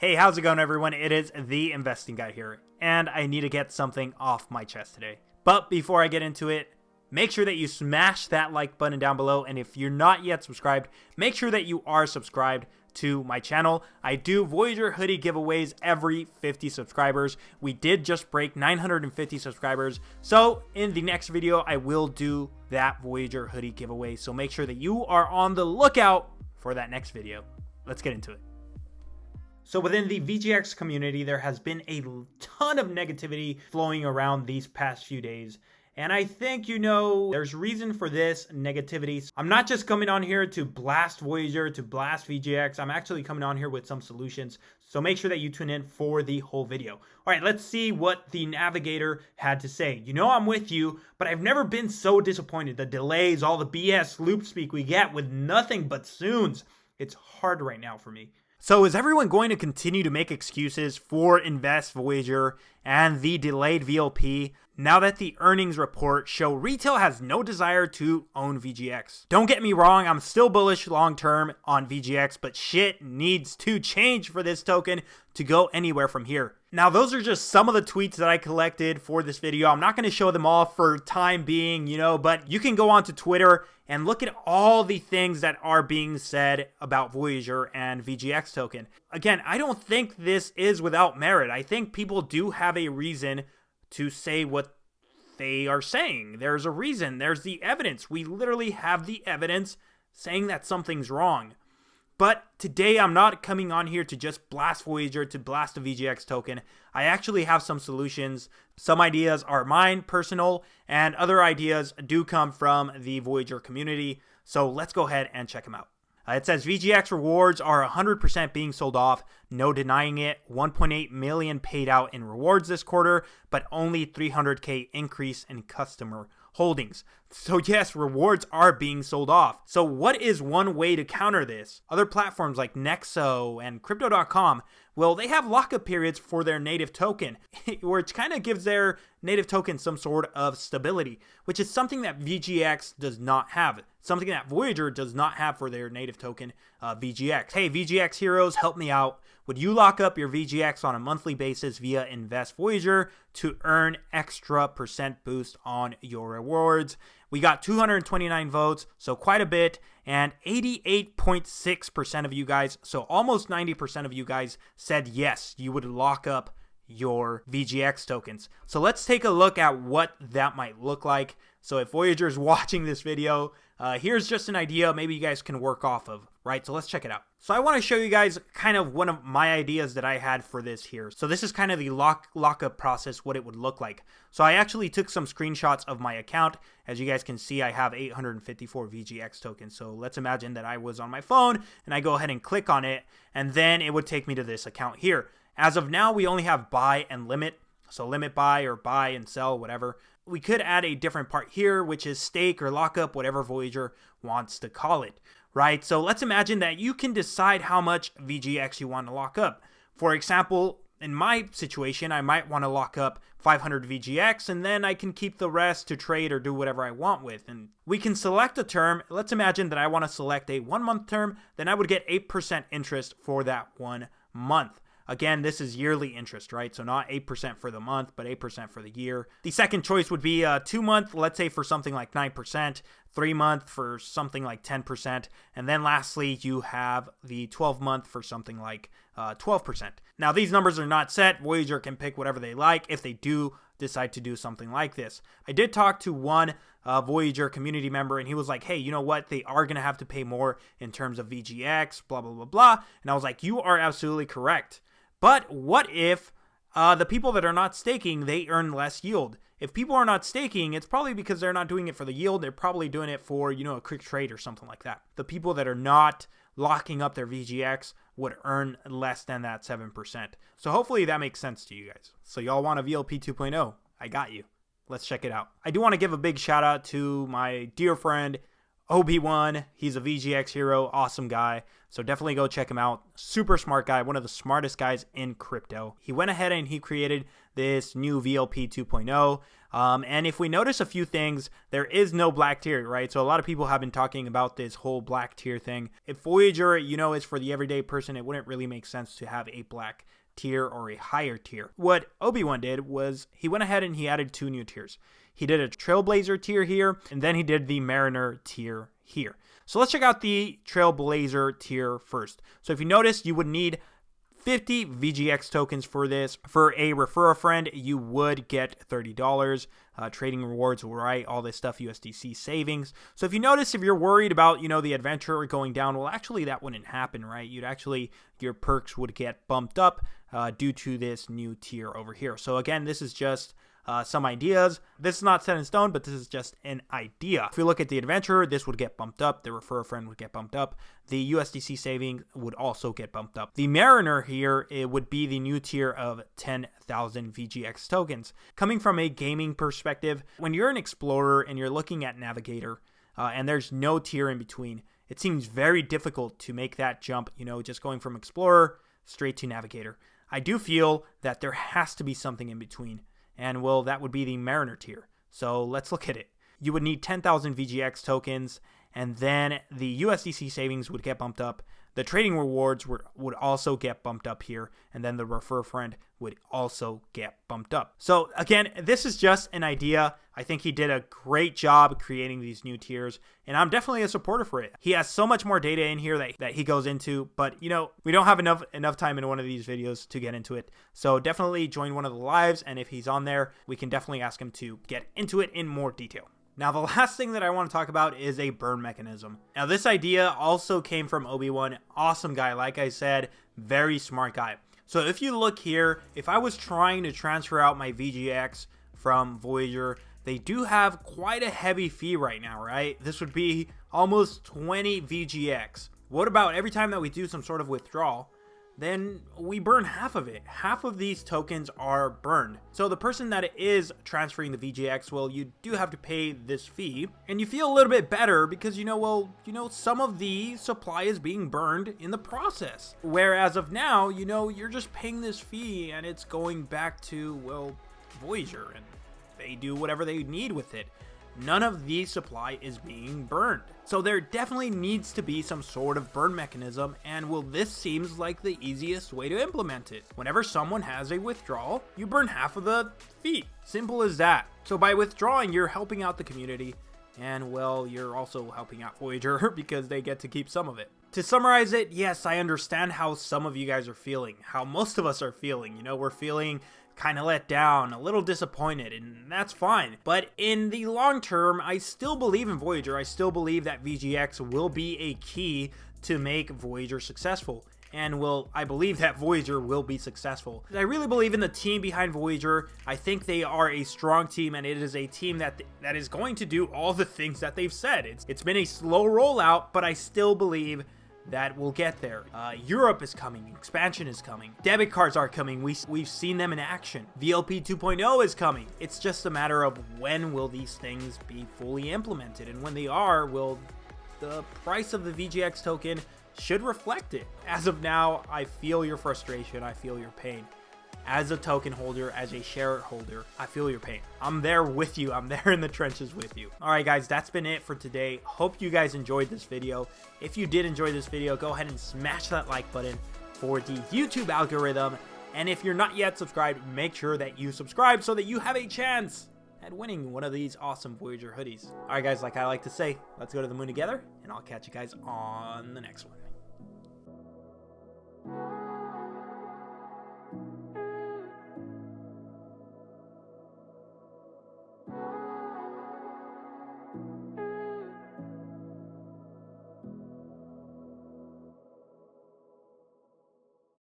Hey, how's it going, everyone? It is the Investing Guy here, and I need to get something off my chest today. But before I get into it, make sure that you smash that like button down below, and if you're not yet subscribed, make sure that you are subscribed to my channel. I do Voyager hoodie giveaways every 50 subscribers. We did just break 950 subscribers, so in the next video, I will do that Voyager hoodie giveaway, so make sure that you are on the lookout for that next video. Let's get into it. So within the VGX community, there has been a ton of negativity flowing around these past few days. And I think, there's reason for this negativity. I'm not just coming on here to blast Voyager, to blast VGX. I'm actually coming on here with some solutions. So make sure that you tune in for the whole video. All right, let's see what the navigator had to say. I'm with you, but I've never been so disappointed. The delays, all the BS loop speak we get with nothing but soons. It's hard right now for me. So is everyone going to continue to make excuses for Invest Voyager and the delayed VLP now that the earnings report show retail has no desire to own VGX? Don't get me wrong, I'm still bullish long term on VGX, but shit needs to change for this token to go anywhere from here. Now, those are just some of the tweets that I collected for this video. I'm not going to show them all for time being, but you can go onto Twitter and look at all the things that are being said about Voyager and VGX token. Again, I don't think this is without merit. I think people do have a reason to say what they are saying. There's a reason. There's the evidence. We literally have the evidence saying that something's wrong. But today, I'm not coming on here to just blast Voyager, to blast a VGX token. I actually have some solutions. Some ideas are mine, personal, and other ideas do come from the Voyager community. So let's go ahead and check them out. It says VGX rewards are 100% being sold off. No denying it. 1.8 million paid out in rewards this quarter, but only 300K increase in customer holdings. So yes, rewards are being sold off. So what is one way to counter this? Other platforms like Nexo and Crypto.com, well, they have lockup periods for their native token, which kind of gives their native token some sort of stability, which is something that VGX does not have. Something that Voyager does not have for their native token, VGX. Hey, VGX heroes, help me out. Would you lock up your VGX on a monthly basis via Invest Voyager to earn extra % boost on your rewards? We got 229 votes, so quite a bit, and 88.6% of you guys, so almost 90% of you guys said yes, you would lock up your VGX tokens. So let's take a look at what that might look like. So if Voyager is watching this video, here's just an idea maybe you guys can work off of, right? So let's check it out. So I want to show you guys kind of one of my ideas that I had for this here. So this is kind of the lockup process, what it would look like. So I actually took some screenshots of my account. As you guys can see, I have 854 VGX tokens. So let's imagine that I was on my phone and I go ahead and click on it, and then it would take me to this account here. As of now, we only have buy and limit. So limit buy or buy and sell, whatever. We could add a different part here, which is stake or lockup, whatever Voyager wants to call it, right? So let's imagine that you can decide how much VGX you want to lock up. For example, in my situation, I might want to lock up 500 VGX, and then I can keep the rest to trade or do whatever I want with. And we can select a term. Let's imagine that I want to select a 1 month term, then I would get 8% interest for that 1 month. Again, this is yearly interest, right? So not 8% for the month, but 8% for the year. The second choice would be a 2 month, let's say for something like 9%, 3 month for something like 10%. And then lastly, you have the 12 month for something like 12%. Now, these numbers are not set. Voyager can pick whatever they like if they do decide to do something like this. I did talk to one Voyager community member, and he was like, hey, you know what? They are going to have to pay more in terms of VGX, blah, blah, blah, blah. And I was like, you are absolutely correct. But what if the people that are not staking, they earn less yield? If people are not staking, it's probably because they're not doing it for the yield. They're probably doing it for, a quick trade or something like that. The people that are not locking up their VGX would earn less than that 7%. So hopefully that makes sense to you guys. So y'all want a VLP 2.0? I got you. Let's check it out. I do want to give a big shout out to my dear friend, Obi-Wan. He's a VGX hero, awesome guy. So definitely go check him out. Super smart guy, one of the smartest guys in crypto. He went ahead and he created this new VLP 2.0. And if we notice a few things, there is no black tier, right? So a lot of people have been talking about this whole black tier thing. If Voyager, is for the everyday person, it wouldn't really make sense to have a black tier or a higher tier. What Obi-Wan did was he went ahead and he added 2 new tiers. He did a Trailblazer tier here, and then he did the Mariner tier here. So let's check out the Trailblazer tier first. So if you notice, you would need 50 VGX tokens for this. For a refer a friend, you would get $30. Trading rewards, right? All this stuff, USDC savings. So if you notice, if you're worried about, the adventure going down, well, actually that wouldn't happen, right? Your perks would get bumped up due to this new tier over here. So again, this is just some ideas. This is not set in stone, but this is just an idea. If we look at the adventure, this would get bumped up. The refer a friend would get bumped up. The USDC saving would also get bumped up. The Mariner here, it would be the new tier of 10,000 VGX tokens. Coming from a gaming perspective, when you're an explorer and you're looking at Navigator, and there's no tier in between, it seems very difficult to make that jump, just going from Explorer straight to Navigator. I do feel that there has to be something in between. And well, that would be the Mariner tier. So let's look at it. You would need 10,000 VGX tokens, and then the USDC savings would get bumped up. The trading rewards would also get bumped up here, and then the refer friend would also get bumped up. So again, this is just an idea. I think he did a great job creating these new tiers, and I'm definitely a supporter for it. He has so much more data in here that he goes into, but we don't have enough time in one of these videos to get into it. So definitely join one of the lives, and if he's on there, we can definitely ask him to get into it in more detail. Now, the last thing that I want to talk about is a burn mechanism. Now, this idea also came from Obi-Wan. Awesome guy, like I said, very smart guy. So if you look here, if I was trying to transfer out my VGX from Voyager, they do have quite a heavy fee right now, right? This would be almost 20 VGX. What about every time that we do some sort of withdrawal, then we burn half of it. Half of these tokens are burned. So the person that is transferring the VGX, well, you do have to pay this fee, and you feel a little bit better because some of the supply is being burned in the process. Whereas of now, you're just paying this fee and it's going back to, well, Voyager, and they do whatever they need with it. None of the supply is being burned. So there definitely needs to be some sort of burn mechanism, and well, this seems like the easiest way to implement it. Whenever someone has a withdrawal, you burn half of the fee. Simple as that. So by withdrawing, you're helping out the community, and well, you're also helping out Voyager because they get to keep some of it. To summarize it, yes, I understand how some of you guys are feeling, how most of us are feeling. We're feeling kind of let down, a little disappointed, and that's fine. But in the long term, I still believe in Voyager. I still believe that VGX will be a key to make Voyager successful. And well, I believe that Voyager will be successful. I really believe in the team behind Voyager. I think they are a strong team, and it is a team that is going to do all the things that they've said. It's been a slow rollout, but I still believe that we'll get there. Europe is coming. Expansion is coming. Debit cards are coming. We've seen them in action. VLP 2.0 is coming. It's just a matter of when will these things be fully implemented, and when they are, will the price of the VGX token should reflect it. As of now, I feel your frustration. I feel your pain. As a token holder, as a shareholder, I feel your pain. I'm there with you. I'm there in the trenches with you. All right, guys, that's been it for today. Hope you guys enjoyed this video. If you did enjoy this video, go ahead and smash that like button for the YouTube algorithm. And if you're not yet subscribed, make sure that you subscribe so that you have a chance at winning one of these awesome Voyager hoodies. All right, guys, like I like to say, let's go to the moon together, and I'll catch you guys on the next one.